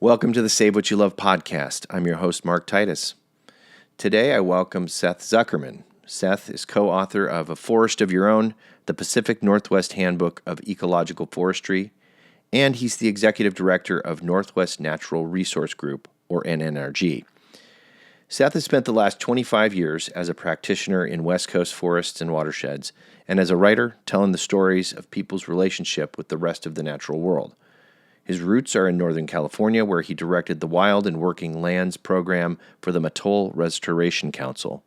Welcome to the Save What You Love podcast. I'm your host, Mark Titus. Today, I welcome Seth Zuckerman. Seth is co-author of A Forest of Your Own, the Pacific Northwest Handbook of Ecological Forestry, and he's the executive director of Northwest Natural Resource Group, or NNRG. Seth has spent the last 25 years as a practitioner in West Coast forests and watersheds, and as a writer, telling the stories of people's relationship with the rest of the natural world. His roots are in Northern California, where he directed the Wild and Working Lands program for the Mattole Restoration Council,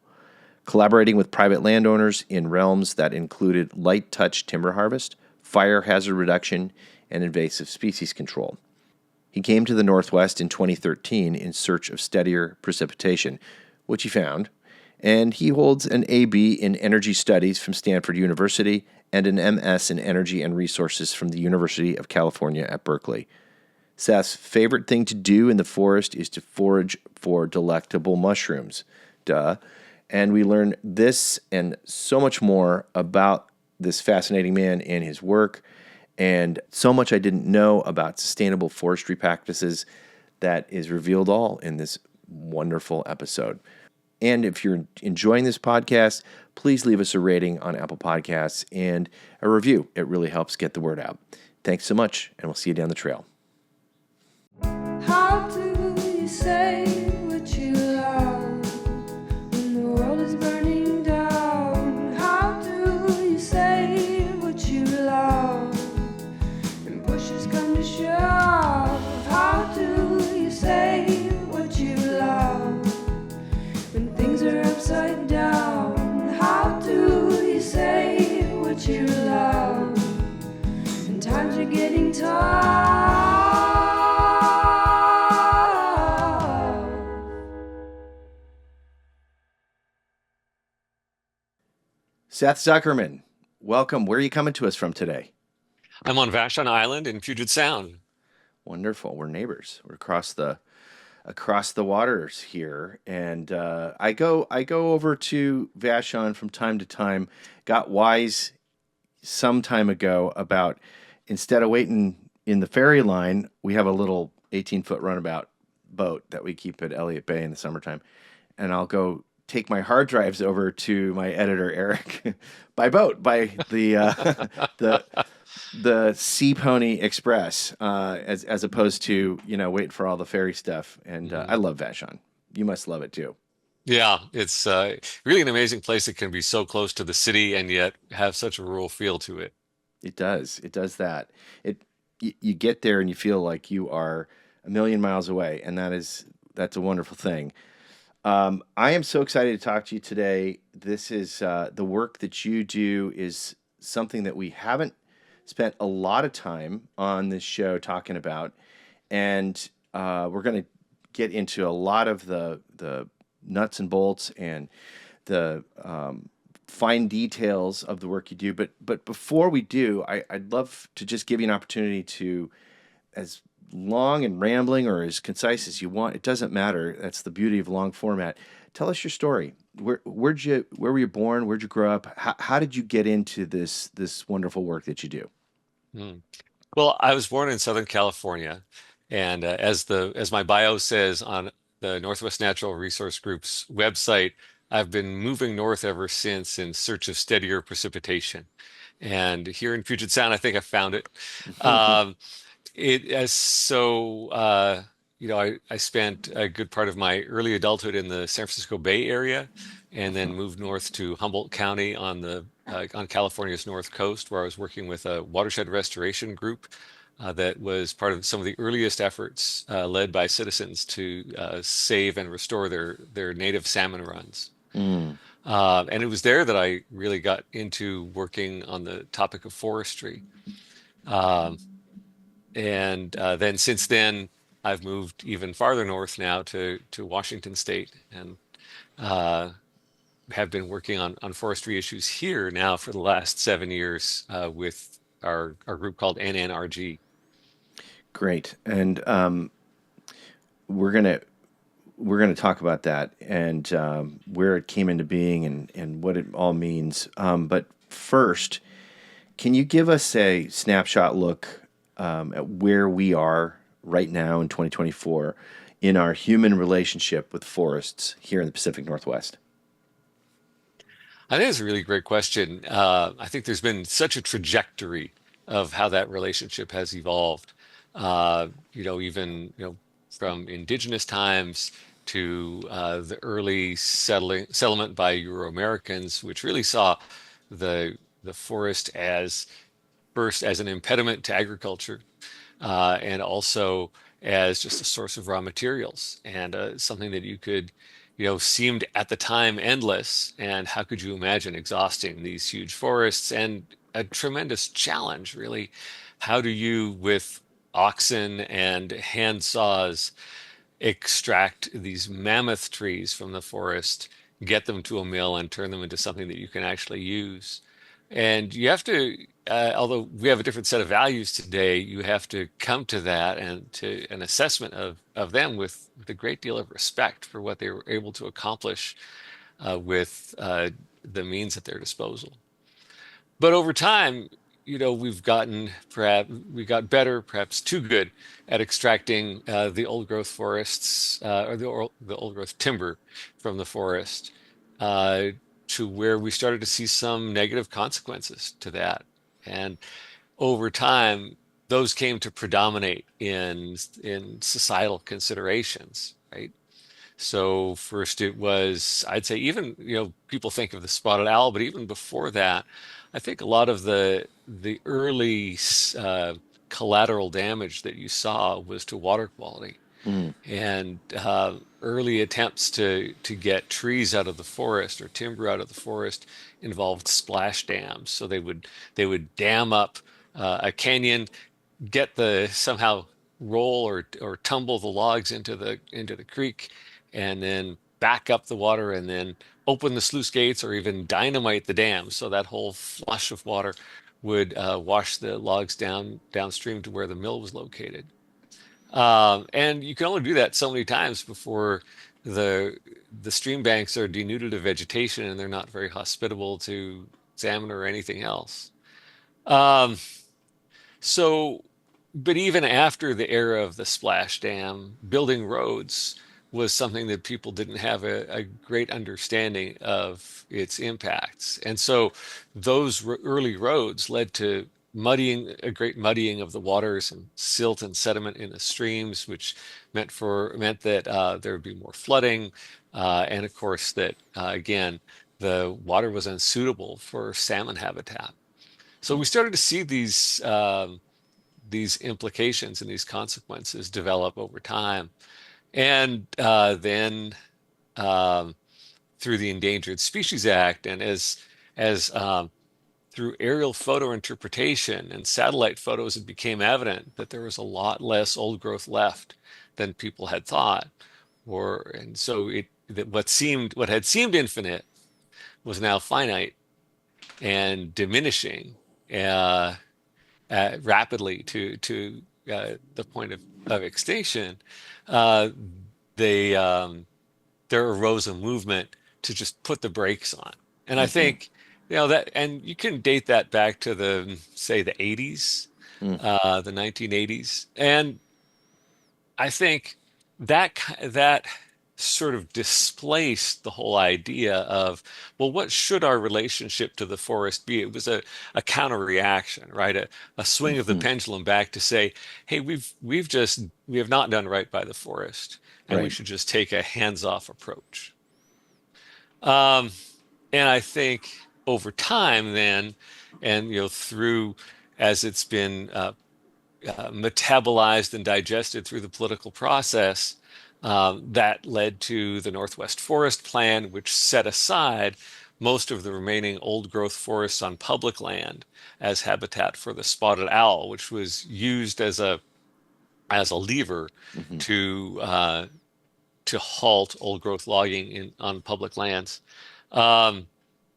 collaborating with private landowners in realms that included light-touch timber harvest, fire hazard reduction, and invasive species control. He came to the Northwest in 2013 in search of steadier precipitation, which he found, and he holds an AB in Energy Studies from Stanford University and an MS in Energy and Resources from the University of California at Berkeley. Seth's favorite thing to do in the forest is to forage for delectable mushrooms. And we learn this and so much more about this fascinating man and his work, and so much I didn't know about sustainable forestry practices that is revealed all in this wonderful episode. And if you're enjoying this podcast, please leave us a rating on Apple Podcasts and a review. It really helps get the word out. Thanks so much, and we'll see you down the trail. How do you say what you love when the world is burning down? How do you say what you love when pushes come to shove? How do you say what you love when things are upside down? How do you say what you love when times are getting tough? Seth Zuckerman, welcome. Where are you coming to us from today? I'm on Vashon Island in Puget Sound. Wonderful. We're neighbors. We're across the waters here, and I go over to Vashon from time to time. Got wise some time ago about, instead of waiting in the ferry line, we have a little 18-foot runabout boat that we keep at Elliott Bay in the summertime, and I'll go take my hard drives over to my editor Eric by boat, by the Sea Pony Express, as opposed to waiting for all the ferry stuff. And I love Vashon. You must love it too. Yeah, it's really an amazing place. It can be so close to the city and yet have such a rural feel to it. It does. It does that. You get there and you feel like you are a million miles away, and that's a wonderful thing. I am so excited to talk to you today. This is the work that you do is something that we haven't spent a lot of time on this show talking about, and we're going to get into a lot of the nuts and bolts and the fine details of the work you do. But before we do, I'd love to just give you an opportunity to, as long and rambling or as concise as you want, it doesn't matter. That's the beauty of long format. Tell us your story. Where were you born? Where'd you grow up? How did you get into this wonderful work that you do? Well, I was born in Southern California, and as my bio says on the Northwest Natural Resource Group's website, I've been moving north ever since in search of steadier precipitation. And here in Puget Sound, I think I found it. I spent a good part of my early adulthood in the San Francisco Bay Area, and then moved north to Humboldt County on California's north coast, where I was working with a watershed restoration group that was part of some of the earliest efforts led by citizens to save and restore their native salmon runs. And it was there that I really got into working on the topic of forestry. And then since then, I've moved even farther north now to Washington State, and have been working on forestry issues here now for the last 7 years with our group called NNRG. Great. And we're gonna talk about that and where it came into being and what it all means. But first, can you give us a snapshot look at where we are right now in 2024 in our human relationship with forests here in the Pacific Northwest? I think it's a really great question. I think there's been such a trajectory of how that relationship has evolved. Even from indigenous times to the early settlement by Euro-Americans, which really saw the forest as first as an impediment to agriculture, and also as just a source of raw materials and something that you could, seemed at the time endless. And how could you imagine exhausting these huge forests and a tremendous challenge, really? How do you, with oxen and hand saws, extract these mammoth trees from the forest, get them to a mill, and turn them into something that you can actually use? And you have to, although we have a different set of values today, you have to come to that and to an assessment of them with a great deal of respect for what they were able to accomplish with the means at their disposal. But over time, we got better, perhaps too good, at extracting the old growth forests or the old growth timber from the forest, uh, to where we started to see some negative consequences to that. And over time, those came to predominate in societal considerations, right? So first it was, I'd say, even, people think of the spotted owl, but even before that, I think a lot of the early collateral damage that you saw was to water quality. Mm. And early attempts to get trees out of the forest or timber out of the forest involved splash dams. So they would dam up a canyon, get the somehow roll or tumble the logs into the creek, and then back up the water, and then open the sluice gates or even dynamite the dam. So that whole flush of water would wash the logs downstream to where the mill was located. And you can only do that so many times before the the stream banks are denuded of vegetation and they're not very hospitable to salmon or anything else. Um, so, but even after the era of the splash dam, building roads was something that people didn't have a great understanding of its impacts. And so those early roads led to a great muddying of the waters and silt and sediment in the streams, which meant that there would be more flooding, and of course that again the water was unsuitable for salmon habitat. So we started to see these implications and these consequences develop over time. And then um, through the Endangered Species Act, and as through aerial photo interpretation and satellite photos, it became evident that there was a lot less old growth left than people had thought. And so what had seemed infinite was now finite and diminishing uh, rapidly to the point of extinction. Uh, they there arose a movement to just put the brakes on. And I Hmm. think, that, and you can date that back to say the 80s, Mm. the 1980s. And I think that sort of displaced the whole idea of, well, what should our relationship to the forest be? It was a counter reaction, right? A swing of the Hmm. pendulum back to say, hey, we have not done right by the forest, and we Right. should just take a hands-off approach. Um, and I think over time, then, and through as it's been metabolized and digested through the political process, that led to the Northwest Forest Plan, which set aside most of the remaining old growth forests on public land as habitat for the spotted owl, which was used as a lever Hmm. to to halt old growth logging on public lands. Um,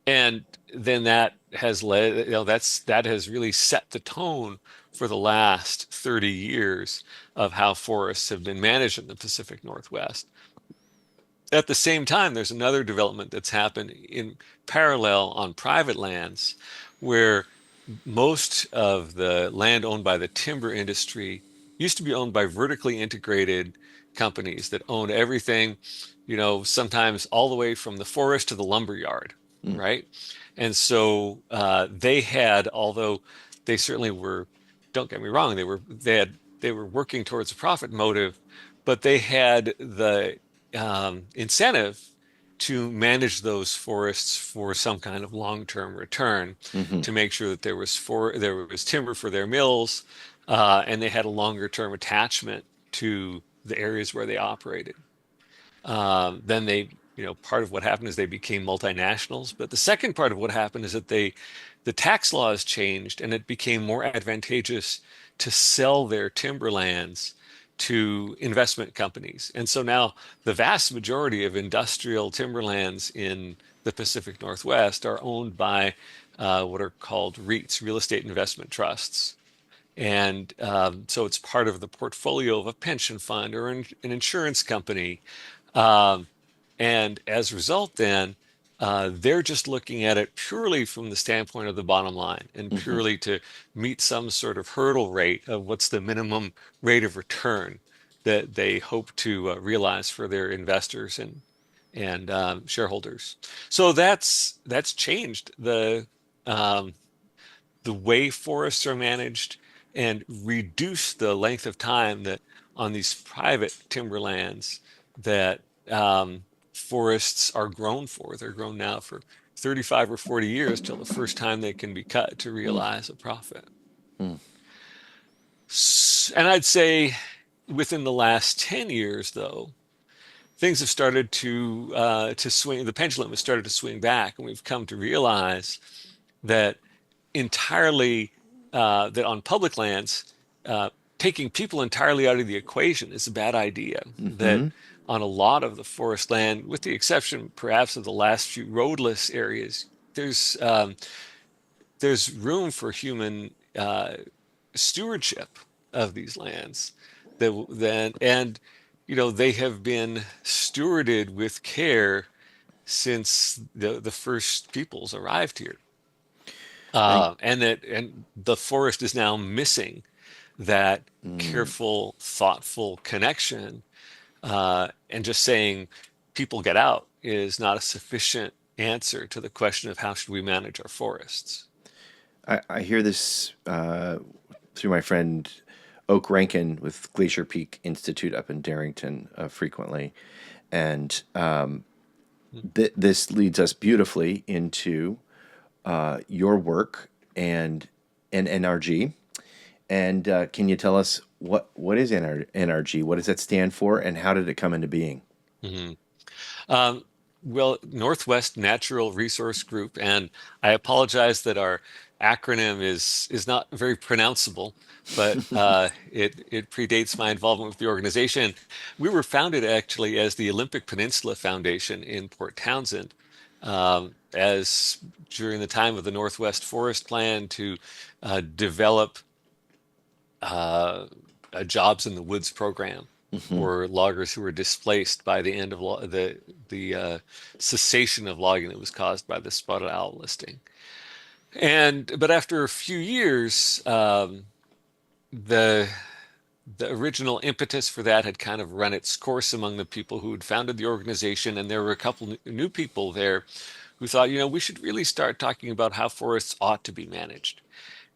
and then that has led, that has really set the tone for the last 30 years of how forests have been managed in the Pacific Northwest. At the same time, there's another development that's happened in parallel on private lands where most of the land owned by the timber industry used to be owned by vertically integrated companies that own everything, sometimes all the way from the forest to the lumber yard, Mm. right? And so they had, although they certainly were, don't get me wrong, they were working towards a profit motive, but they had the incentive to manage those forests for some kind of long-term return, Hmm. to make sure that there was timber for their mills, and they had a longer-term attachment to the areas where they operated. Then part of what happened is they became multinationals. But the second part of what happened is that the tax laws changed, and it became more advantageous to sell their timberlands to investment companies. And so now the vast majority of industrial timberlands in the Pacific Northwest are owned by what are called REITs, real estate investment trusts. And so it's part of the portfolio of a pension fund or an insurance company. Um, and as a result, then they're just looking at it purely from the standpoint of the bottom line, and Hmm. purely to meet some sort of hurdle rate of what's the minimum rate of return that they hope to realize for their investors and shareholders. So that's changed um, the way forests are managed, and reduce the length of time that on these private timberlands that forests are grown for. They're grown now for 35 or 40 years till the first time they can be cut to Mm. realize a profit. Mm. And I'd say within the last 10 years, though, things have started to swing. The pendulum has started to swing back, and we've come to realize that entirely that on public lands, taking people entirely out of the equation is a bad idea. That Hmm. on a lot of the forest land, with the exception perhaps of the last few roadless areas, there's um, there's room for human stewardship of these lands. That then and they have been stewarded with care since the first peoples arrived here. I think. And the forest is now missing that Mm. careful, thoughtful connection. And just saying people get out is not a sufficient answer to the question of how should we manage our forests. I hear this through my friend Oak Rankin with Glacier Peak Institute up in Darrington frequently, and this leads us beautifully into your work and NNRG. And can you tell us what is NRG? What does that stand for, and how did it come into being? Mhm. Um, well, Northwest Natural Resource Group, and I apologize that our acronym is not very pronounceable, but it predates my involvement with the organization. We were founded actually as the Olympic Peninsula Foundation in Port Townsend, as during the time of the Northwest Forest Plan to develop uh, a Jobs in the Woods program Hmm. for loggers who were displaced by the end of the cessation of logging that was caused by the spotted owl listing. But after a few years, the the original impetus for that had kind of run its course among the people who had founded the organization, and there were a couple new people there who thought, we should really start talking about how forests ought to be managed.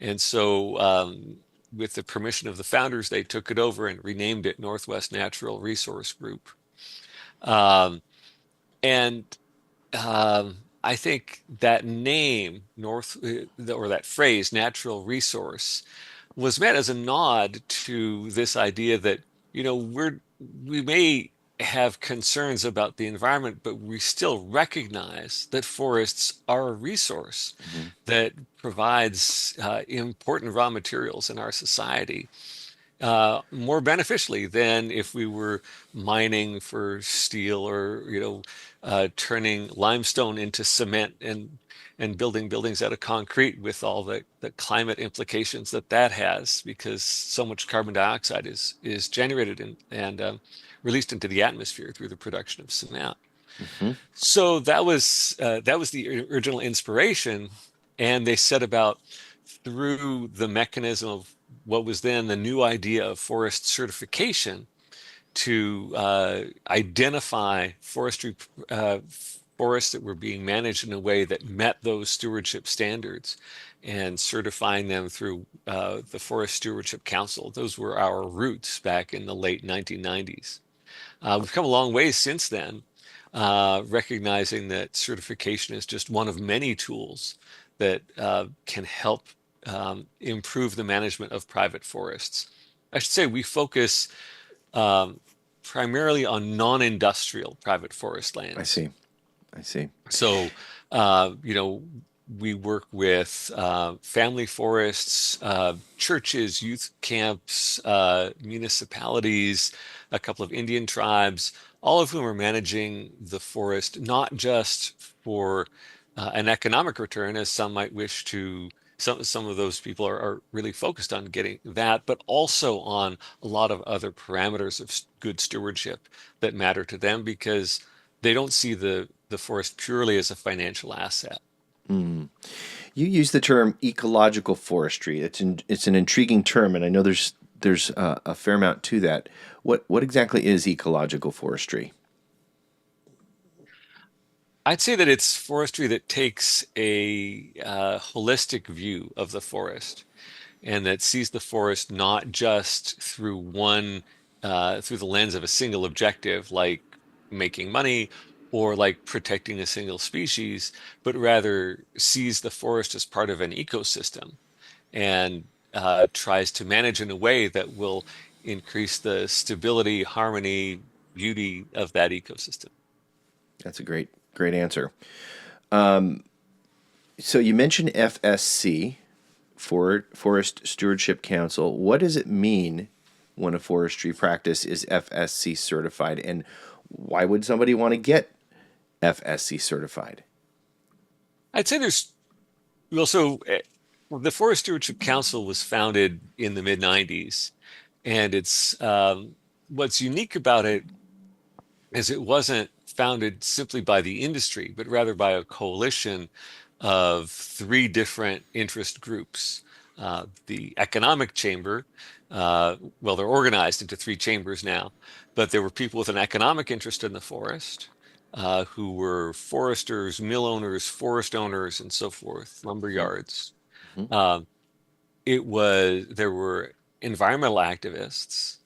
And so, with the permission of the founders, they took it over and renamed it Northwest Natural Resource Group. Um, and I think that name, or that phrase, natural resource, was meant as a nod to this idea that, we may have concerns about the environment, but we still recognize that forests are a resource Hmm. that provides important raw materials in our society more beneficially than if we were mining for steel, or turning limestone into cement and building buildings out of concrete, with all the climate implications that has, because so much carbon dioxide is generated and released into the atmosphere through the production of cement. Hmm. So that was the original inspiration, and they set about, through the mechanism of what was then the new idea of forest certification to identify forests that were being managed in a way that met those stewardship standards and certifying them through the Forest Stewardship Council. Those were our roots back in the late 1990s. We've come a long way since then, recognizing that certification is just one of many tools that can help improve the management of private forests. I should say we focus um, primarily on non-industrial private forest I lands. see. I see. So, you know, we work with family forests, churches, youth camps, municipalities, a couple of Indian tribes, all of whom are managing the forest, not just for an economic return, as some might wish to. Some of those people are really focused on getting that, but also on a lot of other parameters of good stewardship that matter to them because they don't see the forest purely as a financial asset. Mm. You use the term ecological forestry. It's an intriguing term, and I know there's a fair amount to that. What exactly is ecological forestry? I'd say that it's forestry that takes a holistic view of the forest and that sees the forest not just through through the lens of a single objective, like making money or like protecting a single species, but rather sees the forest as part of an ecosystem and tries to manage in a way that will increase the stability, harmony, beauty of that ecosystem. That's a great answer. So you mentioned FSC, Forest Stewardship Council. What does it mean when a forestry practice is FSC certified, and why would somebody want to get FSC certified? I'd say the Forest Stewardship Council was founded in the mid 90s, and it's what's unique about it is it wasn't founded simply by the industry, but rather by a coalition of three different interest groups. The Economic Chamber, well, they're organized into three chambers now, but there were people with an economic interest in the forest, who were foresters, mill owners, forest owners, and so forth, lumber yards. Mhm. Um, there were environmental activists,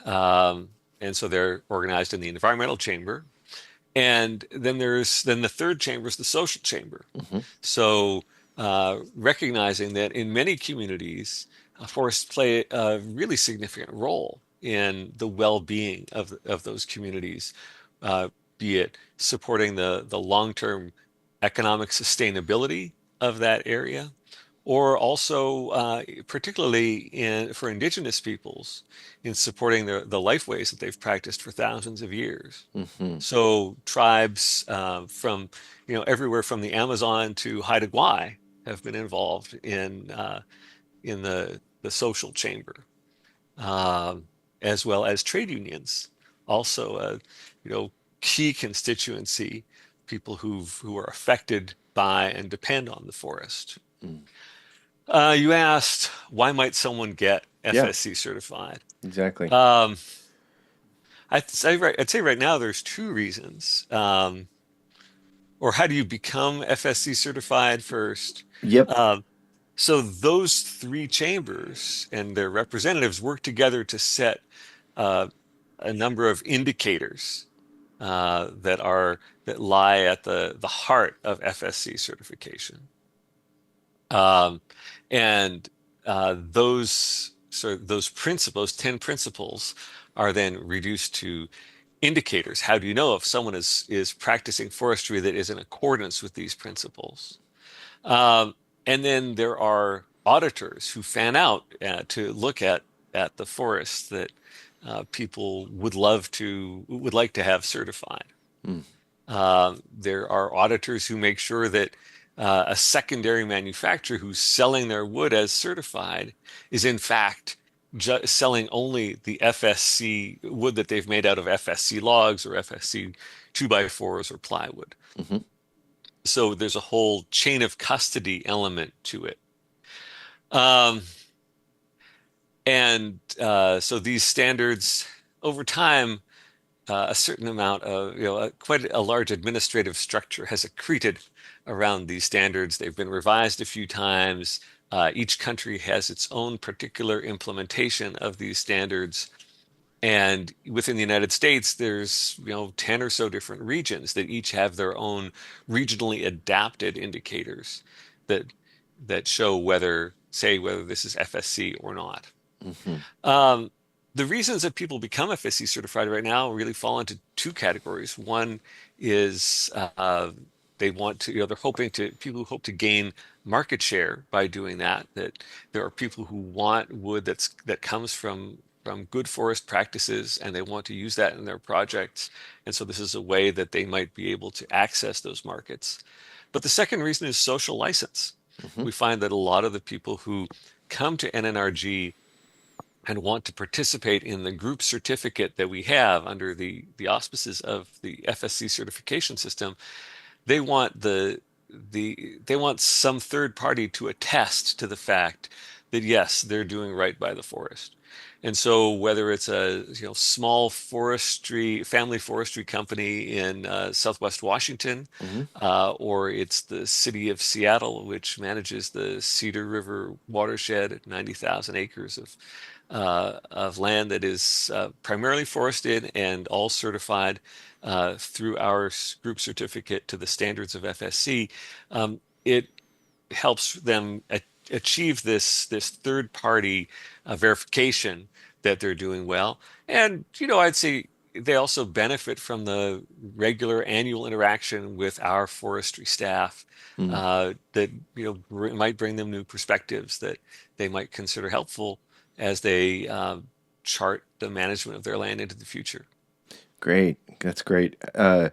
um, and so they're organized in the Environmental Chamber. And then the third chamber is the social chamber. Mhm. So recognizing that in many communities, forests play a really significant role in the well-being of those communities, uh, be it supporting the long-term economic sustainability of that area, or also particularly for indigenous peoples in supporting the lifeways that they've practiced for thousands of years. Mhm. So tribes from everywhere from the Amazon to Haida Gwaii have been involved in the social chamber, um, as well as trade unions. Also, you know, key constituency, people who are affected by and depend on the forest. Mm. You asked why might someone get Yeah, FSC certified? exactly. Um, I'd say right now there's two reasons. Or how do you become FSC certified first? Yep. Um, so those three chambers and their representatives work together to set uh, a number of indicators that lie at the heart of FSC certification. Um, and those principles, 10 principles, are then reduced to indicators. How do you know if someone is practicing forestry that is in accordance with these principles? Um, and then there are auditors who fan out to look at the forests that people would like to have certified. Mm. There are auditors who make sure that a secondary manufacturer who's selling their wood as certified is in fact selling only the FSC wood that they've made out of FSC logs or FSC 2x4s or plywood. Mhm. So there's a whole chain of custody element to it. Um, And so these standards over time, a certain amount of, quite a large administrative structure has accreted around these standards. They've been revised a few times. Each country has its own particular implementation of these standards. And within the United States, there's, 10 or so different regions that each have their own regionally adapted indicators that show whether this is FSC or not. Hmm. Um, the reasons that people become FSC certified right now really fall into two categories. One is they want to, they're hoping to, people who hope to gain market share by doing that. That there are people who want wood that comes from good forest practices, and they want to use that in their projects. And so this is a way that they might be able to access those markets. But the second reason is social license. Hmm. We find that a lot of the people who come to NNRG and want to participate in the group certificate that we have under the auspices of the FSC certification system, they want they want some third party to attest to the fact that yes, they're doing right by the forest. And so whether it's a small family forestry company in Southwest Washington, Hmm. or it's the city of Seattle, which manages the Cedar River watershed at 90,000 acres of land that is primarily forested and all certified through our group certificate to the standards of FSC, it helps them achieve this third party verification that they're doing well. And I'd say they also benefit from the regular annual interaction with our forestry staff Hmm. that might bring them new perspectives that they might consider helpful as they chart the management of their land into the future. Great. That's great. I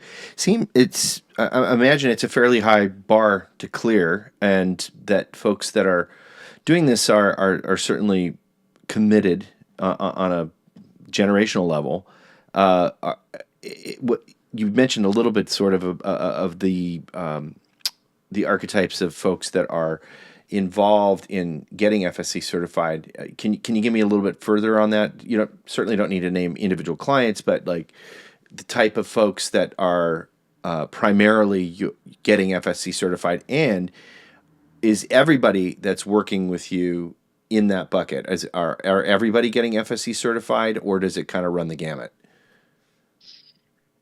imagine it's a fairly high bar to clear, and that folks that are doing this are certainly committed on a generational level. What you mentioned a little bit, sort of the archetypes of folks that are involved in getting FSC certified. Can you give me a little bit further on that? You know, certainly don't need to name individual clients, but like the type of folks that are primarily getting FSC certified, and is everybody that's working with you in that bucket? Are everybody getting FSC certified, or does it kind of run the gamut?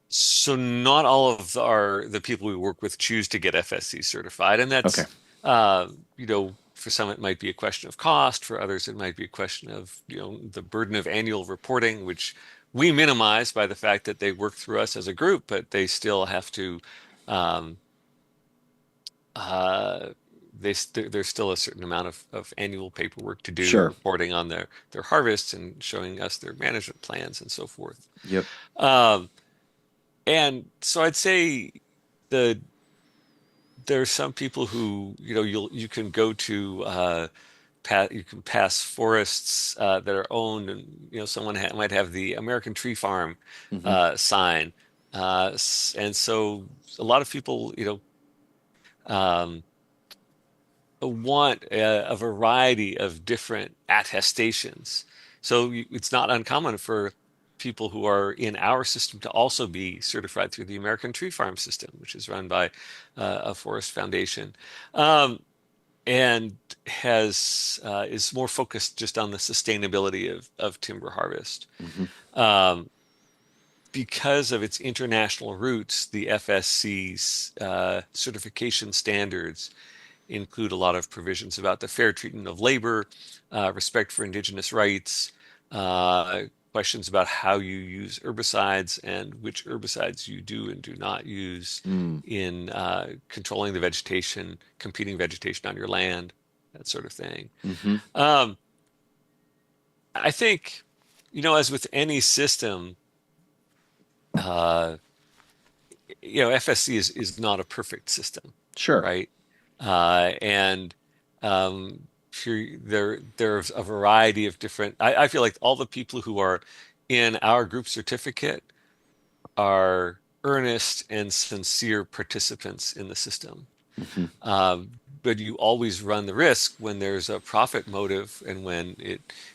So not all of the people we work with choose to get FSC certified, and Okay. that's for some it might be a question of cost, for others it might be a question of the burden of annual reporting, which we minimize by the fact that they work through us as a group, but they still have to um, uh, there's still a certain amount of annual paperwork to do, Sure. reporting on their harvests and showing us their management plans and so forth. Yep. Um, and so I'd say the there's some people who you can go to you can pass forests that are owned, and someone might have the American Tree Farm Hmm. sign, and so a lot of people um, want a variety of different attestations. So it's not uncommon for people who are in our system to also be certified through the American Tree Farm system, which is run by a forest foundation, um, and has is more focused just on the sustainability of timber harvest. Hmm. Um, because of its international roots, the FSC's certification standards include a lot of provisions about the fair treatment of labor, respect for indigenous rights, uh, questions about how you use herbicides and which herbicides you do and do not use Mm. in controlling the vegetation, competing vegetation on your land, that sort of thing. Hmm. Um, I think, as with any system, uh, FSC is not a perfect system, Sure. right? And sure, there's a variety of different. I feel like all the people who are in our group certificate are earnest and sincere participants in the system. Hmm. Um, but you always run the risk when there's a profit motive and when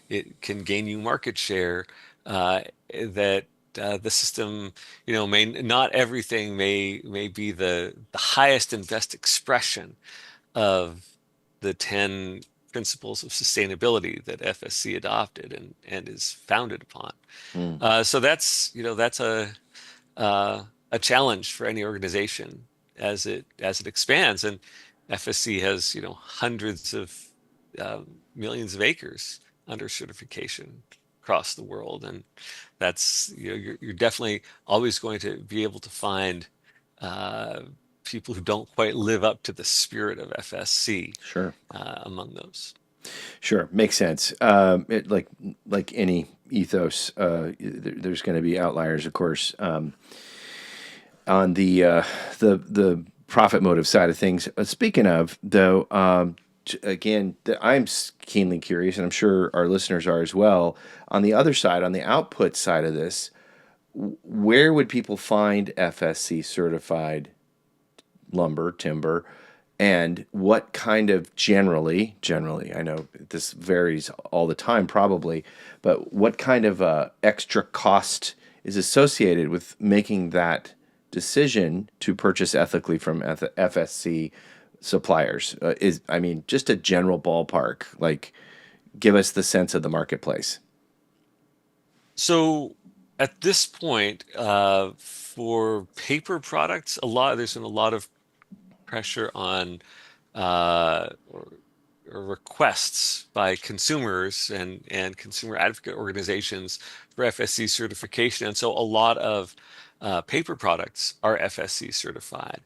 it can gain you market share, that the system, may not everything may be the highest and best expression of the 10 principles of sustainability that FSC adopted and is founded upon. Mm, So that's a challenge for any organization as it expands. And FSC has hundreds of millions of acres under certification across the world, and that's you're definitely always going to be able to find uh, people who don't quite live up to the spirit of FSC sure. among those. Sure, makes sense. Like any ethos, there's going to be outliers, of course. On the profit motive side of things. Speaking of, though, again, I'm keenly curious, and I'm sure our listeners are as well. On the other side, on the output side of this, where would people find FSC certified lumber, timber, and what kind of generally, I know this varies all the time probably, but what kind of extra cost is associated with making that decision to purchase ethically from FSC suppliers? Just a general ballpark, like give us the sense of the marketplace. So at this point, for paper products, there's been a lot of pressure on or requests by consumers and consumer advocate organizations for FSC certification. And so a lot of paper products are FSC certified.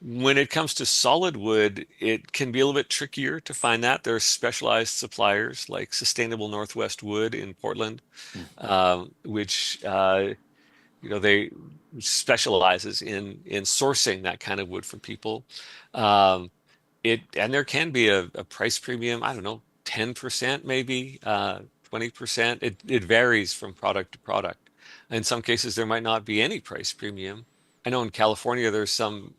When it comes to solid wood, it can be a little bit trickier to find that. There are specialized suppliers like Sustainable Northwest Wood in Portland, which they specializes in sourcing that kind of wood from people. Um, and there can be a price premium, I don't know, 10% maybe, 20%. It varies from product to product. In some cases, there might not be any price premium. I know in California, there's some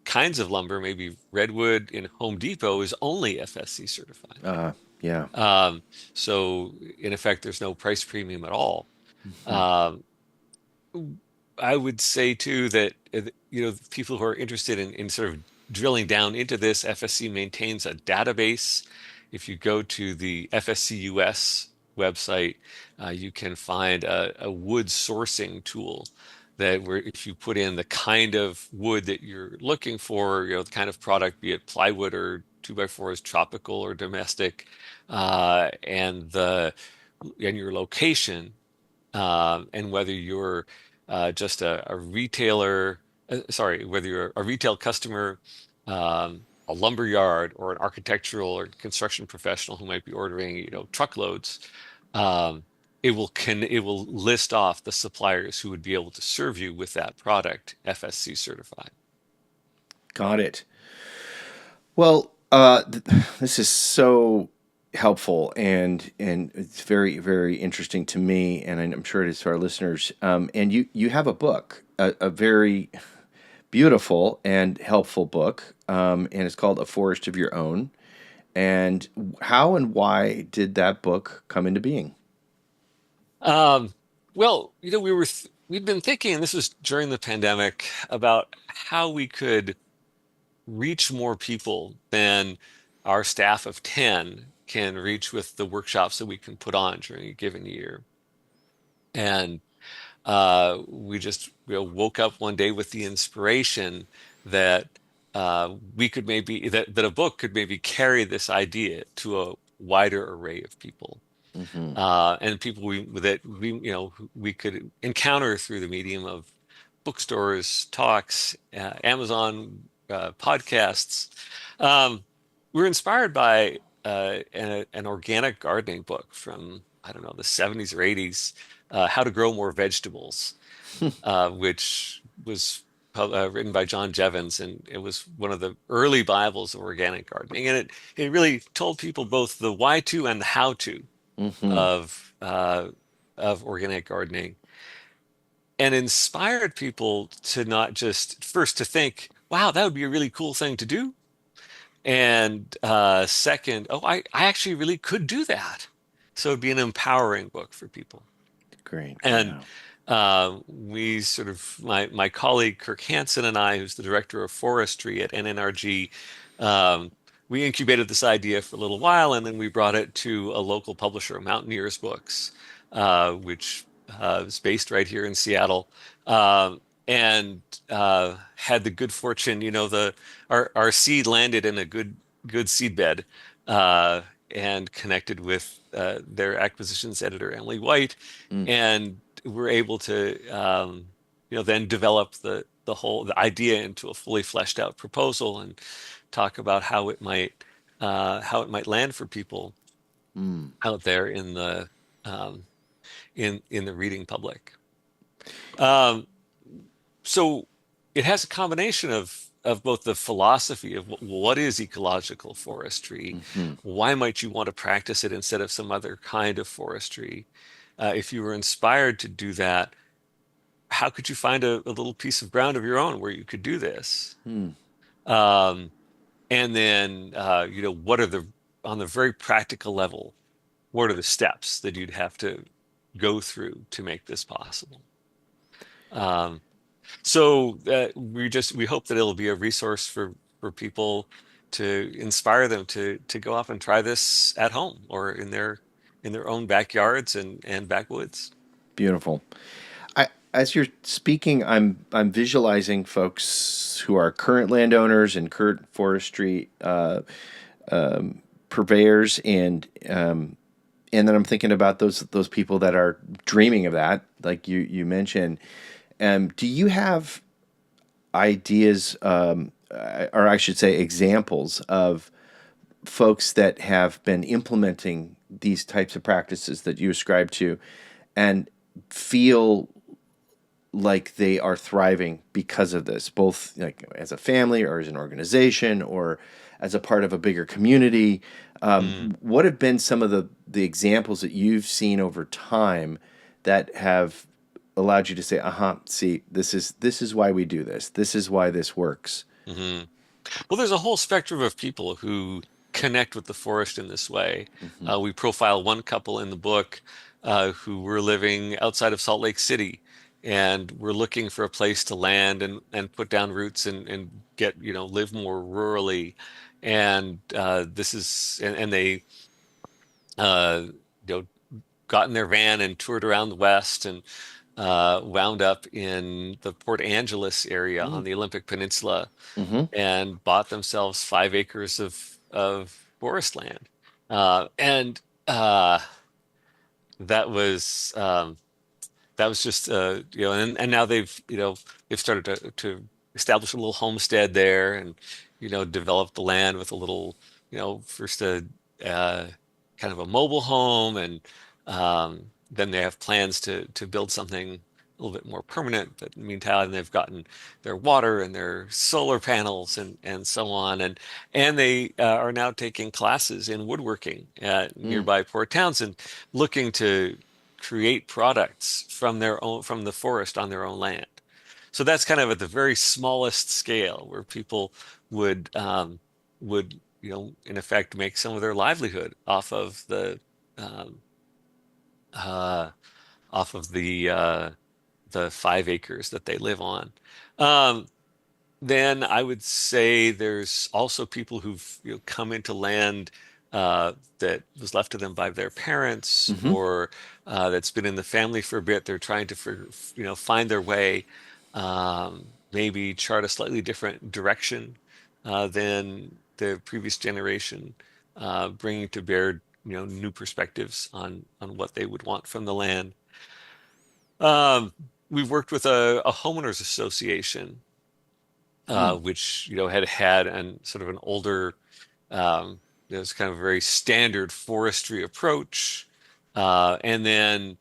kinds of lumber, maybe redwood in Home Depot is only FSC certified. Yeah. So in effect, there's no price premium at all. Mhm. Um, I would say too that people who are interested in sort of drilling down into this, FSC maintains a database. If you go to the FSC US website, you can find a wood sourcing tool that where if you put in the kind of wood that you're looking for, the kind of product, be it plywood or two by fours, tropical or domestic, and your location, and whether you're just a retailer, sorry, whether you're a retail customer, a lumber yard, or an architectural or construction professional who might be ordering, truckloads, um, it will list off the suppliers who would be able to serve you with that product, FSC certified. Got it. Well, this is so helpful and it's very very interesting to me, and I'm sure it is to our listeners. And you have a book, a very beautiful and helpful book, and it's called A Forest of Your Own. And how and why did that book come into being? Um, well, we'd been thinking, and this was during the pandemic, about how we could reach more people than our staff of 10 can reach with the workshops that we can put on during a given year. And we just woke up one day with the inspiration that that a book could maybe carry this idea to a wider array of people, Hmm. and people we could encounter through the medium of bookstores, talks, Amazon, podcasts. Um, we're inspired by an organic gardening book from, I don't know, the 70s or 80s, How to Grow More Vegetables, which was written by John Jevons, and it was one of the early Bibles of organic gardening. And it really told people both the why to and the how to Hmm. of uh, of organic gardening, and inspired people to not just first to think, wow, that would be a really cool thing to do. And second, oh, I actually really could do that. So it'd be an empowering book for people. Great. And Yeah. we sort of, my colleague Kirk Hansen and I, who's the director of forestry at NNRG, um, we incubated this idea for a little while, and then we brought it to a local publisher, Mountaineers Books, which is based right here in Seattle, and had the good fortune, the our seed landed in a good seed bed, and connected with their acquisitions editor, Emily White, Mm. and we're able to then develop the idea into a fully fleshed out proposal and talk about how it might land for people Mm. out there in the um, in the reading public. Um, so it has a combination of both the philosophy of what is ecological forestry, Hmm. why might you want to practice it instead of some other kind of forestry? If you were inspired to do that, how could you find a little piece of ground of your own where you could do this? Mm. Um, and then, what are on the very practical level, what are the steps that you'd have to go through to make this possible? Um, so we hope that it'll be a resource for people to inspire them to go off and try this at home or in their own backyards and backwoods. Beautiful. As you're speaking, I'm visualizing folks who are current landowners and current forestry purveyors, and then I'm thinking about those people that are dreaming of that, like you mentioned. Do you have ideas, or I should say, examples of folks that have been implementing these types of practices that you ascribe to, and feel like they are thriving because of this, both like as a family or as an organization or as a part of a bigger community? Mm. What have been some of the examples that you've seen over time that have allowed you to say, see, this is why we do this. This is why this works. hmm Well, there's a whole spectrum of people who connect with the forest in this way. Hmm. We profile one couple in the book who were living outside of Salt Lake City, and were looking for a place to land and put down roots and get, live more rurally. And and they uh, you know got in their van and toured around the West and wound up in the Port Angeles area on the Olympic Peninsula Mm-hmm. and bought themselves 5 acres of forest land. And that was that was just and now they've started to establish a little homestead there, and develop the land with a little, first uh, kind of a mobile home, and then they have plans to build something a little bit more permanent. But in the meantime, they've gotten their water and their solar panels and so on, and they are now taking classes in woodworking at Mm. nearby Port Townsend, looking to create products from the forest on their own land. So that's kind of at the very smallest scale where people would in effect make some of their livelihood um, uh, off of the 5 acres that they live on. Um, then I would say there's also people who've come into land that was left to them by their parents, Mm-hmm. or that's been in the family for a bit. They're trying to find their way, maybe chart a slightly different direction than the previous generation, bringing to bear new perspectives on what they would want from the land. Um, we've worked with a homeowners association, Mm. which had an sort of an older, it's kind of a very standard forestry approach, and then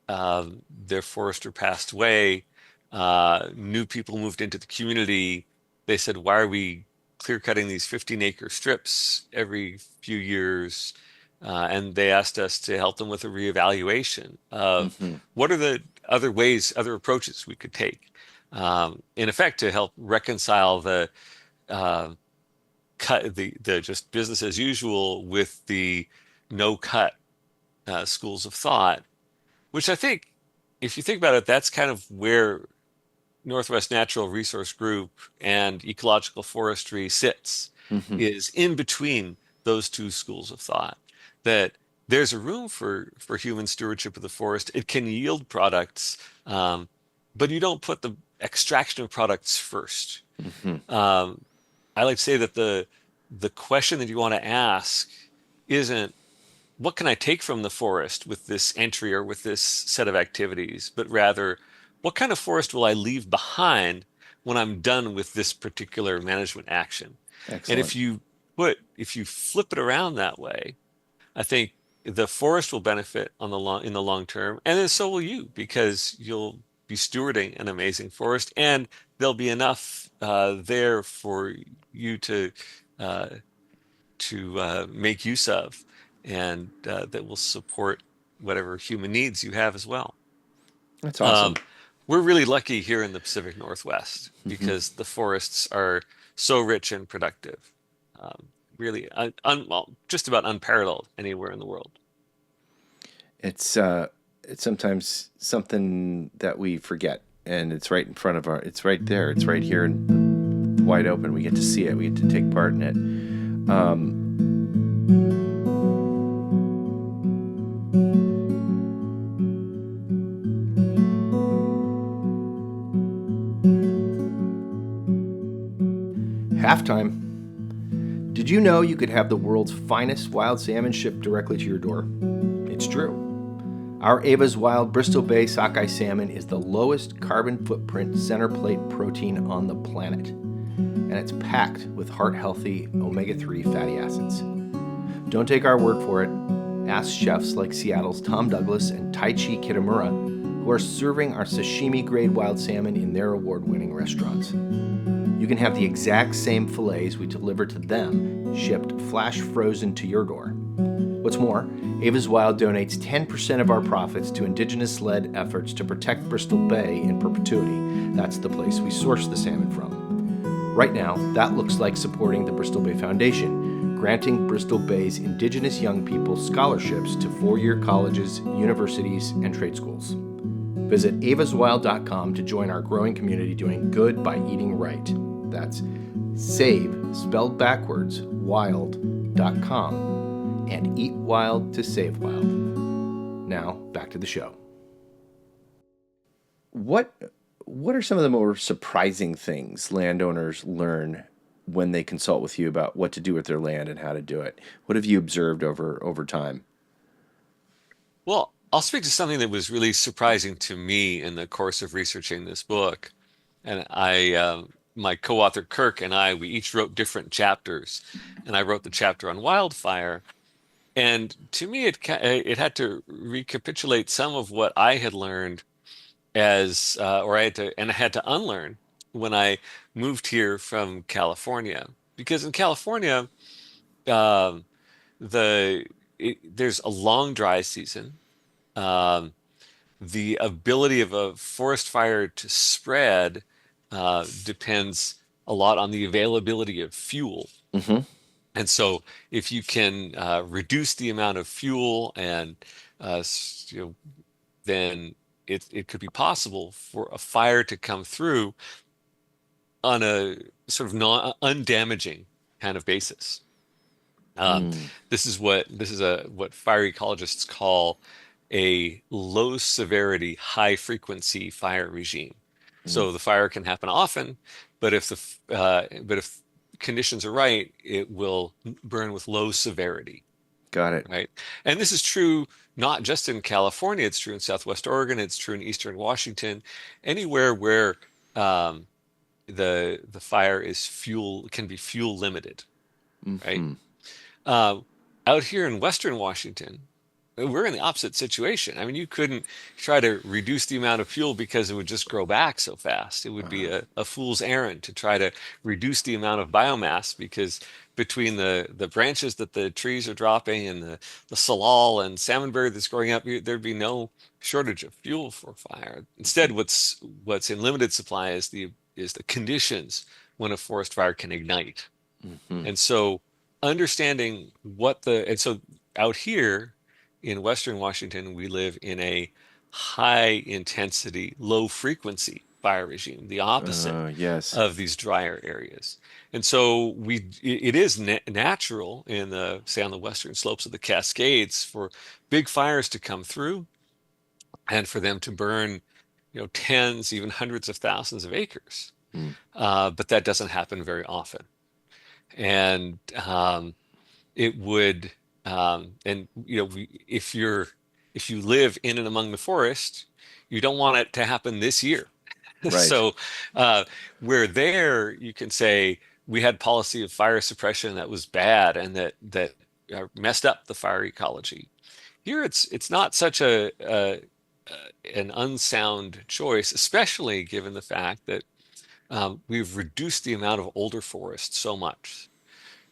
their forester passed away. New people moved into the community. They said, "Why are we clear cutting these 15-acre strips every few years?" And they asked us to help them with a reevaluation of Mm-hmm. what are the other ways, other approaches we could take. in effect to help reconcile the uh, cut the just business as usual with the no cut schools of thought, which I think, if you think about it, that's kind of where Northwest Natural Resource Group and ecological forestry sits, Hmm. is in between those two schools of thought. That there's a room for human stewardship of the forest. It can yield products, um, but you don't put the extraction of products first. Hmm. Um, I like to say that the question that you want to ask isn't what can I take from the forest with this entry or with this set of activities, but rather what kind of forest will I leave behind when I'm done with this particular management action? And Excellent. if you flip it around that way, I think the forest will benefit in the long term, and then so will you, because you'll be stewarding an amazing forest, and there'll be enough there for you uh, to make use of, and that will support whatever human needs you have as well. That's Um, awesome. we're really lucky here in the Pacific Northwest Hmm. because the forests are so rich and productive. Really, well, just about unparalleled anywhere in the world. It's sometimes something that we forget, and it's right in front of our. It's right there. It's right here and wide open. We get to see it. We get to take part in it. Halftime. Did you know you could have the world's finest wild salmon shipped directly to your door? It's true. Our Ava's Wild Bristol Bay sockeye salmon is the lowest carbon footprint center plate protein on the planet, and it's packed with heart healthy omega 3 fatty acids. Don't take our word for it. Ask chefs like Seattle's Tom Douglas and Taichi Kitamura, who are serving our sashimi grade wild salmon in their award winning restaurants. You can have the exact same fillets we deliver to them, shipped flash frozen to your door. What's more, Ava's Wild donates 10% of our profits to indigenous led efforts to protect Bristol Bay in perpetuity. That's the place we source the salmon from. Right now, that looks like supporting the Bristol Bay Foundation, granting Bristol Bay's indigenous young people scholarships to four-year colleges, universities, and trade schools. Visit avaswild.com to join our growing community doing good by eating right. That's save, spelled backwards, wild.com, and eat wild to save wild. Now, back to the show. What what are some of the more surprising things landowners learn when they consult with you about what to do with their land and how to do it? What have you observed over time? Well, I'll speak to something that was really surprising to me in the course of researching this book. And my co-author Kirk and I, we each wrote different chapters, and I wrote the chapter on wildfire. And to me, it had to recapitulate some of what I had learned or I had to unlearn when I moved here from California. Because in California, um, there's a long dry season. Um, the ability of a forest fire to spread depends a lot on the availability of fuel. Mm-hmm. And so, if you can reduce the amount of fuel, and you know, then it could be possible for a fire to come through on a sort of non undamaging kind of basis. Um, Mm. this is a what fire ecologists call a low severity, high frequency fire regime. Mm. So the fire can happen often, but if conditions are right, it will burn with low severity, Got it. right? And this is true not just in California, it's true in Southwest Oregon, it's true in Eastern Washington, anywhere where um, the fire is fuel can be fuel limited, right? Mm-hmm. Uh, out here in Western Washington, we're in the opposite situation. I mean, you couldn't try to reduce the amount of fuel because it would just grow back so fast. It would be a fool's errand to try to reduce the amount of biomass because between the branches that the trees are dropping and the salal and salmonberry that's growing up, there'd be no shortage of fuel for fire. Instead, what's in limited supply is the conditions when a forest fire can ignite. Hmm. And so understanding and so out here in Western Washington, we live in a high intensity, low frequency fire regime, the opposite Yes. of these drier areas. And so it is natural in say on the western slopes of the Cascades for big fires to come through and for them to burn, tens, even hundreds of thousands of acres. Mm. But that doesn't happen very often. And it would and if you live in and among the forest, you don't want it to happen this year. Right. So where there you can say we had policy of fire suppression that was bad and that messed up the fire ecology. Here it's not such an unsound choice, especially given the fact that we've reduced the amount of older forest so much.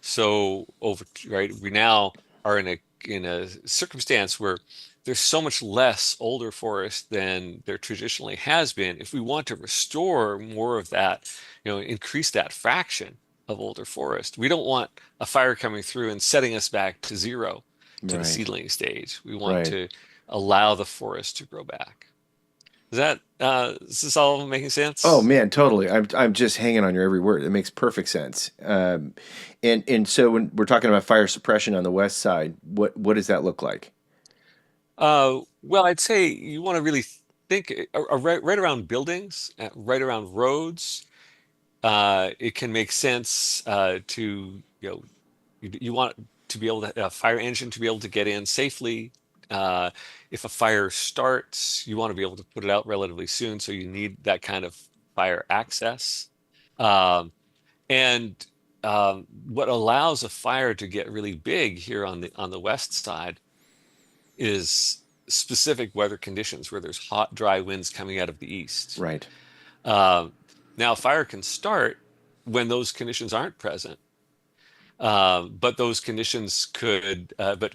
So right, we now are in a circumstance where there's so much less older forest than there traditionally has been. If we want to restore more of that, increase that fraction of older forest, we don't want a fire coming through and setting us back to zero to the Right. seedling stage. We want Right. to allow the forest to grow back. Is this all making Oh sense? man, totally. I'm just hanging on your every word. It makes perfect sense. And so when we're talking about fire suppression on the west side, what does that look like? Well, I'd say you want to really think right around buildings, right around roads. It can make sense you want to be able to a fire engine to be able to get in safely. Uh, if a fire starts, you want to be able to put it out relatively soon, so you need that kind of fire access. Um, and what allows a fire to get really big here on the west side is specific weather conditions where there's hot, dry winds coming out of the east. Right. Um, Now, fire can start when those conditions aren't present, but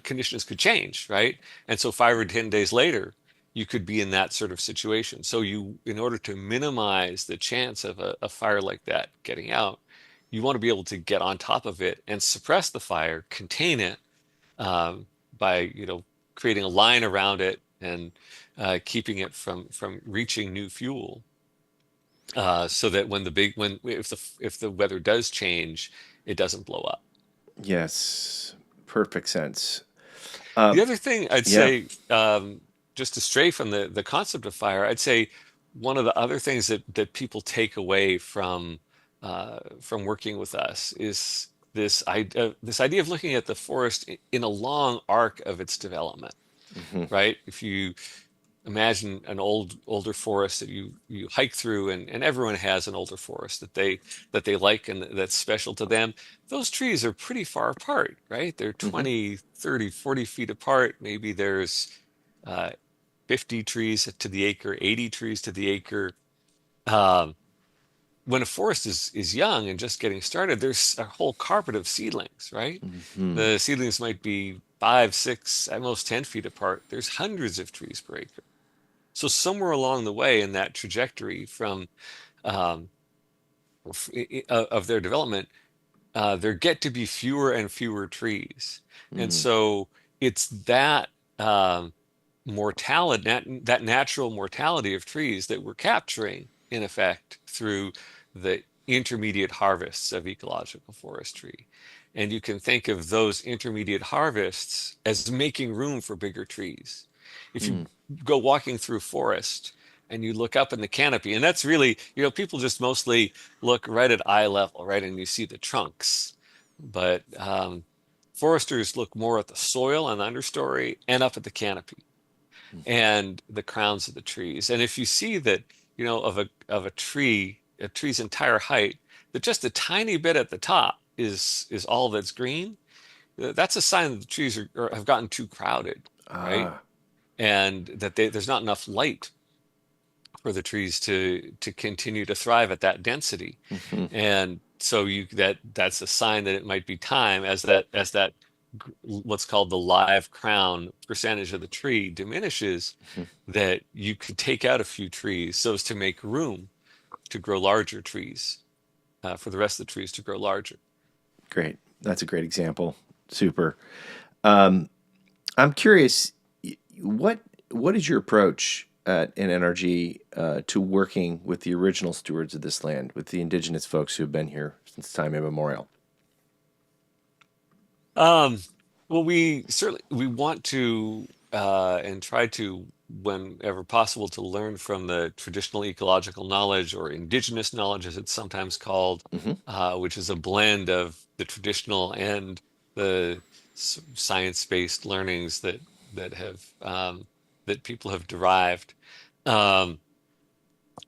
conditions could change, right? And so 5 or 10 days later, you could be in that sort of situation. So in order to minimize the chance of a fire like that getting out, you want to be able to get on top of it and suppress the fire, contain it, by creating a line around it and keeping it from reaching new fuel, so that when if the weather does change, it doesn't blow up. Yes. Perfect sense. The Um, other thing I'd yeah. say, just to stray from the concept of fire, I'd say one of the other things that people take away from working with us is this idea of looking at the forest in a long arc of its development, Hmm. right? If you imagine an older forest that you hike through, and everyone has an older forest that they like and that's special to them. Those trees are pretty far apart, right? They're Hmm. 20, 30, 40 feet apart. Maybe there's uh, 50 trees to the acre, 80 trees to the acre. um, when a forest is young and just getting started, there's a whole carpet of seedlings, right? Hmm. The seedlings might be 5, 6, at most 10 feet apart. There's hundreds of trees per acre. So somewhere along the way in that trajectory from um, of their development, there get to be fewer and fewer trees, and Hmm. so it's that mortality, that natural mortality of trees that we're capturing in effect through the intermediate harvests of ecological forestry. And you can think of those intermediate harvests as making room for bigger trees. If you Hmm. go walking through forest and you look up in the canopy, and that's really, people just mostly look right at eye level, right? And you see the trunks. But foresters look more at the soil and the understory and up at the canopy and the crowns of the trees. And if you see that, a tree's entire height, that just a tiny bit at the top is all that's green, that's a sign that the trees have gotten too crowded. right? Ah. And that there's not enough light for the trees to continue to thrive at that density. Hmm. And so that's a sign that it might be time as that what's called the live crown percentage of the tree diminishes, that you could take out a few trees so as to make room to grow larger trees, for the rest of the trees to grow larger. Great. That's a great example. Super. Um, I'm curious, what what is your approach at NNRG to working with the original stewards of this land, with the indigenous folks who have been here since time immemorial? Um, well, we want to, and try to, whenever possible, to learn from the traditional ecological knowledge, or indigenous knowledge, as it's sometimes called, Hmm. which is a blend of the traditional and the science-based learnings that people have derived. Um,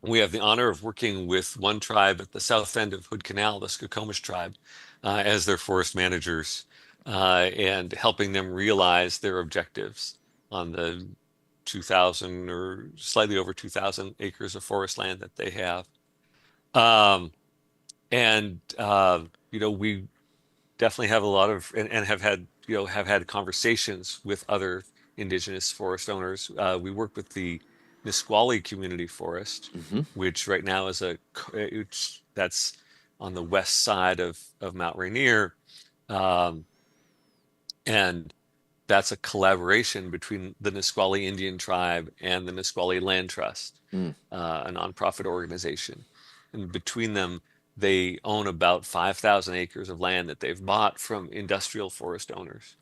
we have the honor of working with one tribe at the south end of Hood Canal, the Skokomish tribe, as their forest managers, and helping them realize their objectives on the 2,000 or slightly over 2,000 acres of forest land that they have. Um, and we definitely have a lot of, and have had conversations with other indigenous forest owners. We work with the Nisqually Community Forest, Hmm. which right now is that's on the west side of Mount Rainier, um, and that's a collaboration between the Nisqually Indian tribe and the Nisqually Land Trust, Mm. a nonprofit organization. And between them, they own about 5,000 acres of land that they've bought from industrial forest owners,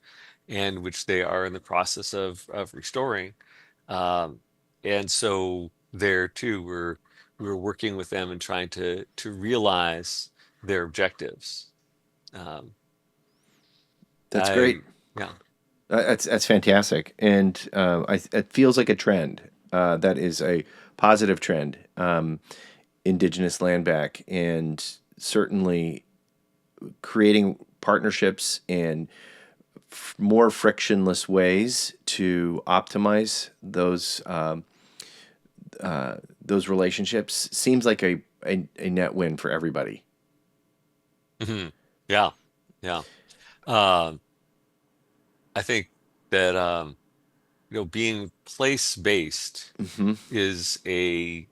and which they are in the process of restoring. Um, and so there too, we're working with them and trying to realize their objectives. Um, That's great. yeah. That's fantastic, and it feels like a trend. That is a positive trend. Indigenous land back, and certainly creating partnerships and more frictionless ways to optimize those relationships seems like a net win for everybody. Hmm. Yeah. Yeah. Um, I think that, being place-based Hmm. is a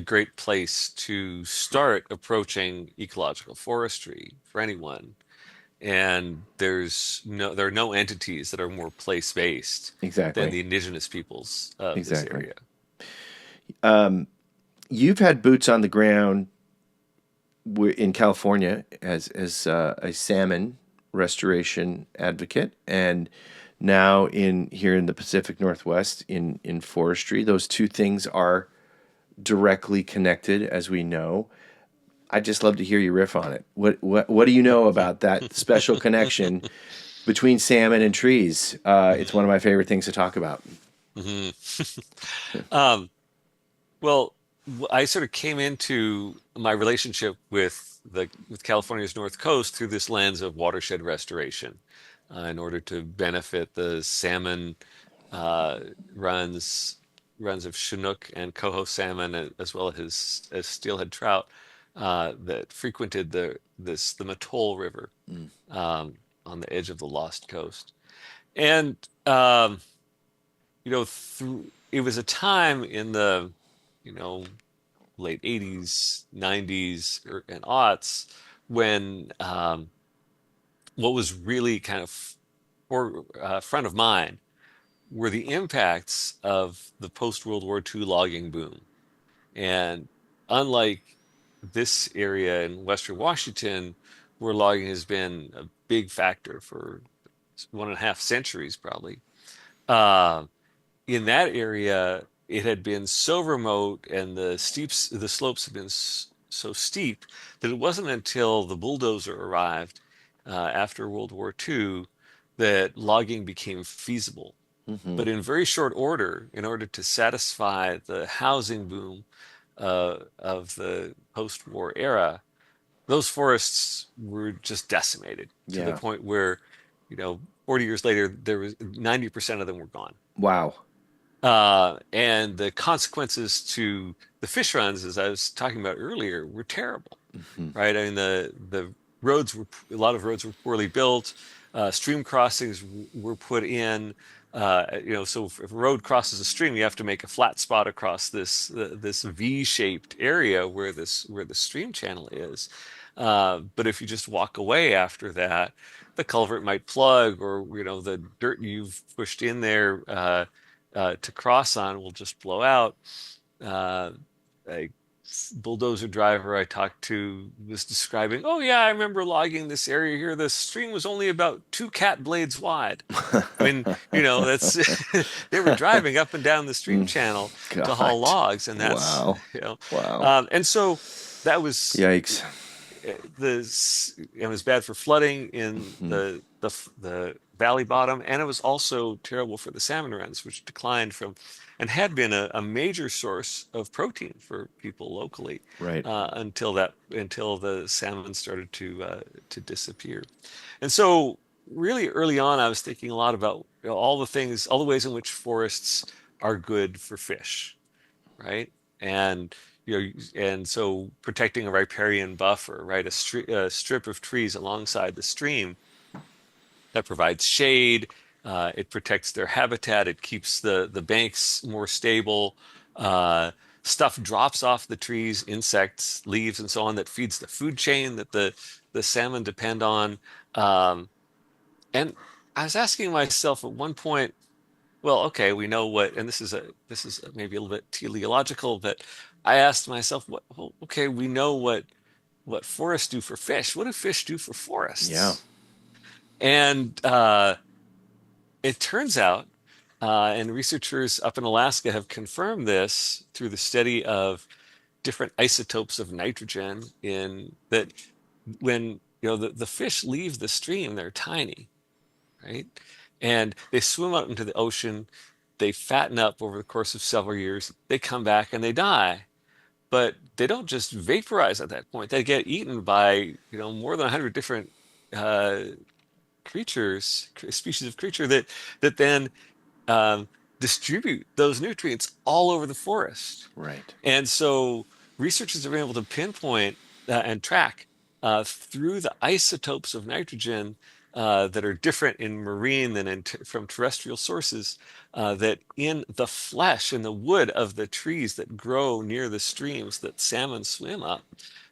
great place to start approaching ecological forestry for anyone. And there are no entities that are more place-based than Exactly. the indigenous peoples of this Exactly. area. You've had boots on the ground in California as a salmon restoration advocate, and now in here in the Pacific Northwest in forestry. Those two things are directly connected, as we know. I'd just love to hear you riff on it. What do you know about that special connection between salmon and trees? It's one of my favorite things to talk about. Mhm. Um, Well, I sort of came into my relationship with California's North Coast through this lens of watershed restoration, in order to benefit the salmon, uh, runs runs of Chinook and coho salmon, as well as steelhead trout, that frequented the Mattole River, on the edge of the Lost Coast. And it was a time in the, you know late 80s, 90s, and aughts, when, what was really kind of front of mind were the impacts of the post-World War II logging boom. And unlike this area in Western Washington, where logging has been a big factor for 1.5 centuries, probably, uh, in that area, it had been so remote, and the slopes had been so steep, that it wasn't until the bulldozer arrived, after World War II, that logging became feasible. Hmm. But in very short order, in order to satisfy the housing boom, of the post-war era, those forests were just decimated to the Yeah. point where, 40 years later, there was 90% of them were gone. Wow. And the consequences to the fish runs, as I was talking about earlier, were terrible, Hmm. right? I mean, the roads were a lot of roads were poorly built. Stream crossings were put in. So if a road crosses a stream, you have to make a flat spot across this V-shaped area where the stream channel is. But if you just walk away after that, the culvert might plug, or the dirt you've pushed in there to cross on will just blow out. Uh, a bulldozer driver I talked to was describing, oh yeah, I remember logging this area here. The stream was only about 2 cat blades wide. I mean, that's they were driving up and down the stream Mm, channel to haul God. logs, and that's, Wow. you know, Wow. and so that was Yikes. it was bad for flooding in Hmm. the valley bottom, and it was also terrible for the salmon runs, which declined from and had been a major source of protein for people locally Right. until the salmon started to disappear. And so really early on, I was thinking a lot about all the things, all the ways in which forests are good for fish, right? And and so protecting a riparian buffer, right? A strip of trees alongside the stream that provides shade. It protects their habitat. It keeps the banks more stable. Uh, Stuff drops off the trees, insects, leaves, and so on, that feeds the food chain that the salmon depend on. Um, and I was asking myself at one point, well, okay, we know what, and this is maybe a little bit teleological, but I asked myself, well, okay, we know what forests do for fish. What do fish do for Yeah. forests? And it turns out, and researchers up in Alaska have confirmed this through the study of different isotopes of nitrogen in that when the fish leave the stream, they're tiny, right? And they swim out into the ocean, they fatten up over the course of several years, they come back and they die. But they don't just vaporize at that point. They get eaten by, more than 100 different uh, species of creature that then um, distribute those nutrients all over the forest. Right. And so researchers have been able to pinpoint and track through the isotopes of nitrogen that are different in marine than from terrestrial sources, that in the flesh, in the wood of the trees that grow near the streams that salmon swim up,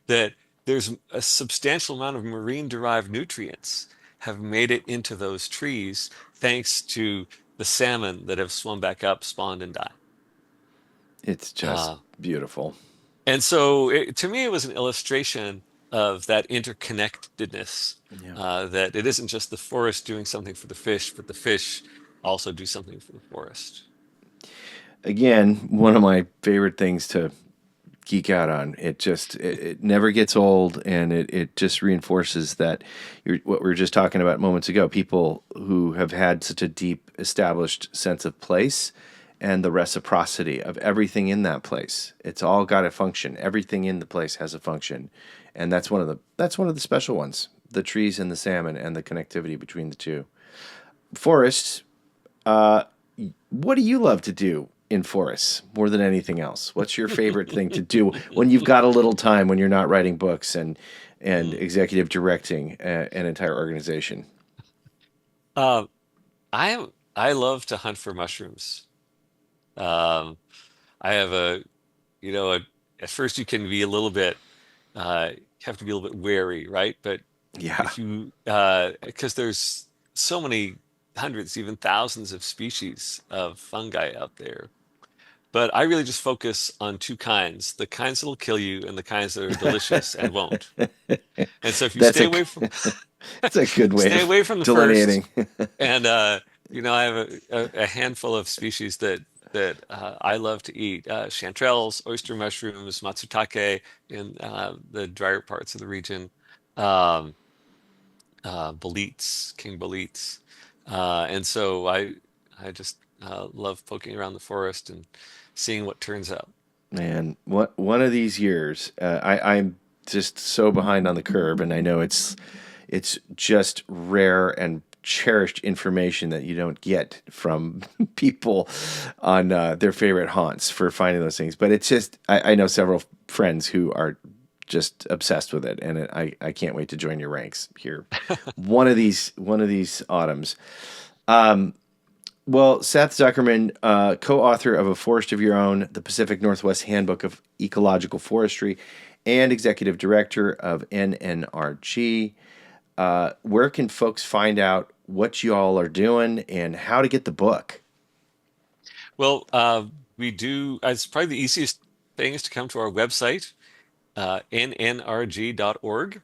that there's a substantial amount of marine-derived nutrients have made it into those trees thanks to the salmon that have swum back up, spawned, and died. It's just Uh, beautiful. And so to me, it was an illustration of that interconnectedness, Yeah. that it isn't just the forest doing something for the fish, but the fish also do something for the forest. Again, one of my favorite things to geek out on. It never gets old, and it just reinforces that what we were just talking about moments ago. People who have had such a deep established sense of place and the reciprocity of everything in that place. It's all got a function. Everything in the place has a function, and that's one of the special ones. The trees and the salmon and the connectivity between the two. Forests. What do you love to do in forests more than anything else? What's your favorite thing to do when you've got a little time, when you're not writing books and Mm. executive directing an entire organization? Um, I love to hunt for mushrooms. Um, I have at first you can be a little bit, you have to be a little bit wary, right? But Yeah. if you, because there's so many hundreds, even thousands of species of fungi out there. But I really just focus on two kinds, the kinds that'll kill you and the kinds that are delicious and won't. And so if you That's stay a away from that's a good way stay of away from the first, delineating. and I have a handful of species that I love to eat: chanterelles, oyster mushrooms, matsutake in the drier parts of the region, um, boletes, king boletes, and so I just love poking around the forest and seeing what turns up. Man, what one of these years, I'm just so behind on the curve, and I know it's just rare and cherished information that you don't get from people on their favorite haunts for finding those things. But it's just, I know several friends who are just obsessed with it, and I can't wait to join your ranks here one of these autumns. Well, Seth Zuckerman, co-author of A Forest of Your Own, the Pacific Northwest Handbook of Ecological Forestry, and executive director of NNRG. Where can folks find out what you all are doing and how to get the book? Well, we do, it's probably the easiest thing is to come to our website, nnrg.org.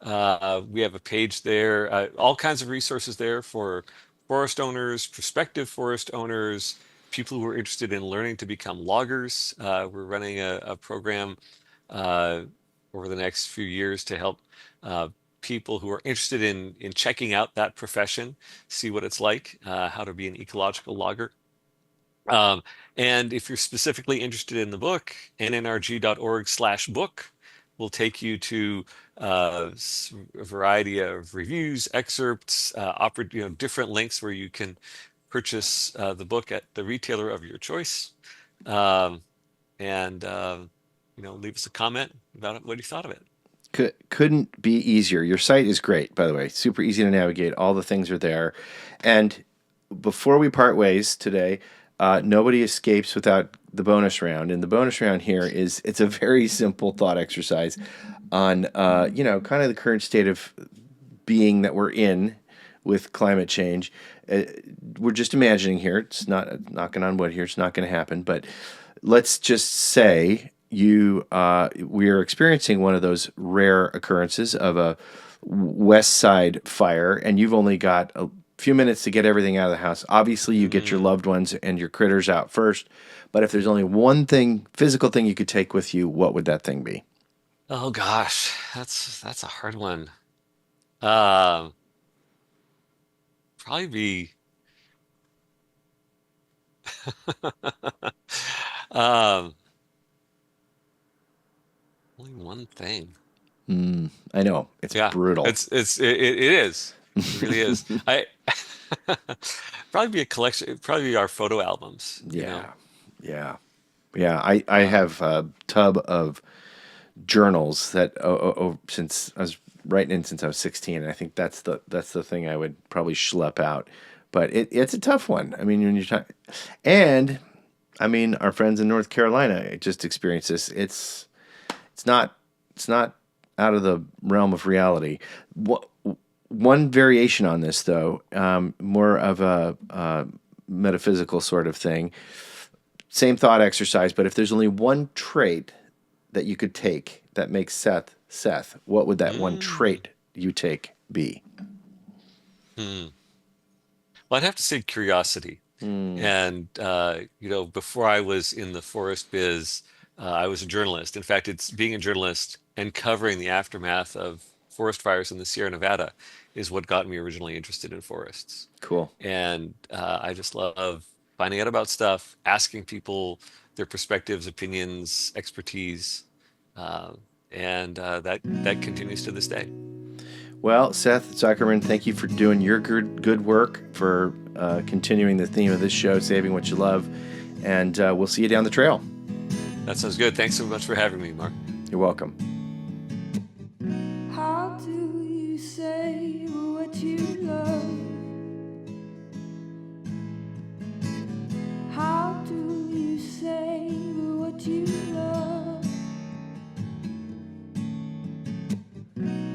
We have a page there, all kinds of resources there for forest owners, prospective forest owners, people who are interested in learning to become loggers. We're running a program over the next few years to help people who are interested in checking out that profession, see what it's like, how to be an ecological logger. And if you're specifically interested in the book, nnrg.org/book will take you to a variety of reviews, excerpts, different links where you can purchase the book at the retailer of your choice, and leave us a comment about what you thought of it. Couldn't be easier. Your site is great, by the way. Super easy to navigate. All the things are there. And before we part ways today, nobody escapes without the bonus round. And the bonus round here it's a very simple thought exercise on, kind of the current state of being that we're in with climate change. We're just imagining here. It's not, knocking on wood here, it's not going to happen. But let's just say we are experiencing one of those rare occurrences of a west side fire, and you've only got a few minutes to get everything out of the house. Obviously, you get your loved ones and your critters out first. But if there's only one physical thing you could take with you, what would that thing be? Oh gosh, that's a hard one. Probably be um, only one thing. I know it's brutal. It is. It really is. I probably be a collection. Probably be our photo albums. Yeah. I have a tub of journals that since I was writing since I was 16. And I think that's the thing I would probably schlep out. But it's a tough one. I mean, when you're talking, and I mean, our friends in North Carolina just experienced this. It's not out of the realm of reality. One variation on this, though, more of a metaphysical sort of thing. Same thought exercise, but if there's only one trait that you could take that makes Seth, what would that one trait you take be? Well, I'd have to say curiosity. And, before I was in the forest biz, I was a journalist. In fact, it's being a journalist and covering the aftermath of forest fires in the Sierra Nevada is what got me originally interested in forests. Cool. And I just love finding out about stuff, asking people their perspectives, opinions, expertise, and that continues to this day. Well, Seth Zuckerman, thank you for doing your good work, for continuing the theme of this show, saving what you love, and we'll see you down the trail. That sounds good. Thanks so much for having me, Mark. You're welcome. How do you say what you love? How do you say what you love?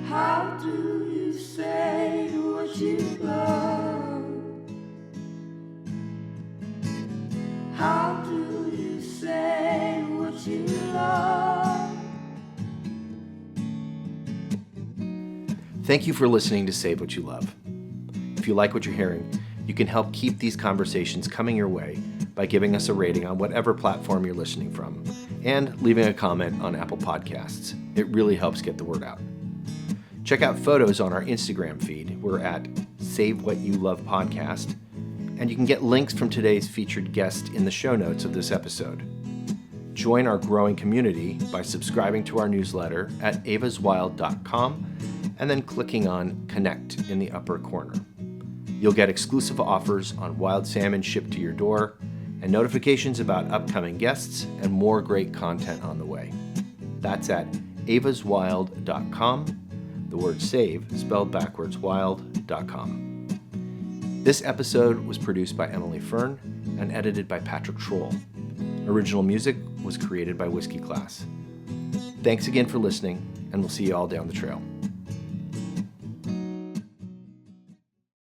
How do you say what you love? How do you say what you love? Thank you for listening to Save What You Love. If you like what you're hearing, you can help keep these conversations coming your way by giving us a rating on whatever platform you're listening from and leaving a comment on Apple Podcasts. It really helps get the word out. Check out photos on our Instagram feed. We're at Save What You Love Podcast, and you can get links from today's featured guest in the show notes of this episode. Join our growing community by subscribing to our newsletter at avaswild.com and then clicking on Connect in the upper corner. You'll get exclusive offers on wild salmon shipped to your door and notifications about upcoming guests and more great content on the way. That's at avaswild.com, the word save spelled backwards, wild.com. This episode was produced by Emily Fern and edited by Patrick Troll. Original music was created by Whiskey Class. Thanks again for listening, and we'll see you all down the trail.